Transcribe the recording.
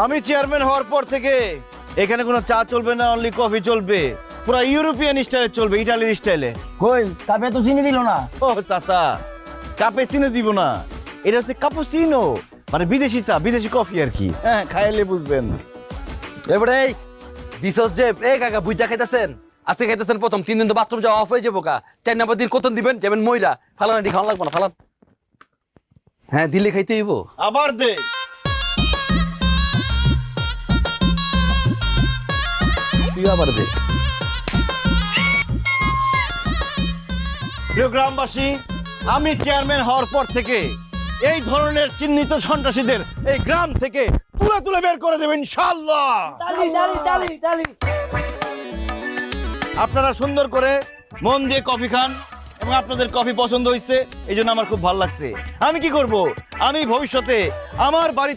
আমি চেয়ারম্যান হওয়ার পর থেকে এখানে কোনো চা চলবে না, অনলি কফি চলবে। পুরো ইউরোপিয়ান স্টাইলে চলবে, ইটালির স্টাইলে। কই কাপে তো চিনি দিল না। ও চাচা, কাপে চিনি দিব না, এটা হচ্ছে কাপুচিনো, মানে বিদেশি চা, বিদেশি কফি আর কি। হ্যাঁ, খাইলে বুঝবেন। এবারে এই দিছস যে এই কাকা বুইটা খাইতেছেন, আজকে খাইতেছেন প্রথম, 3 দিন তো বাথরুম যাওয়া অফ হয়ে যাবো কা। 4 নাম্বার দিন কত দিবেন? যাবেন মইরা ফালান, এটি খাওয়া লাগবো না, ফালান। হ্যাঁ দিলে খাইতে হইব। আবার দে। তুই আবার দে। প্রিয় গ্রামবাসী, আমি চেয়ারম্যান হওয়ার পর থেকে এই ধরনের চিহ্নিত সন্ত্রাসীদের এই গ্রাম থেকে তুলে তুলে বের করে দেবেন ইনশাআল্লাহ। আপনারা সুন্দর করে মন দিয়ে কফি খান এবং আপনাদের কফি পছন্দ হয়েছে, এই জন্য আমার খুব ভালো লাগছে। আমি কি করব, আমি ভবিষ্যতে আমার বাড়ি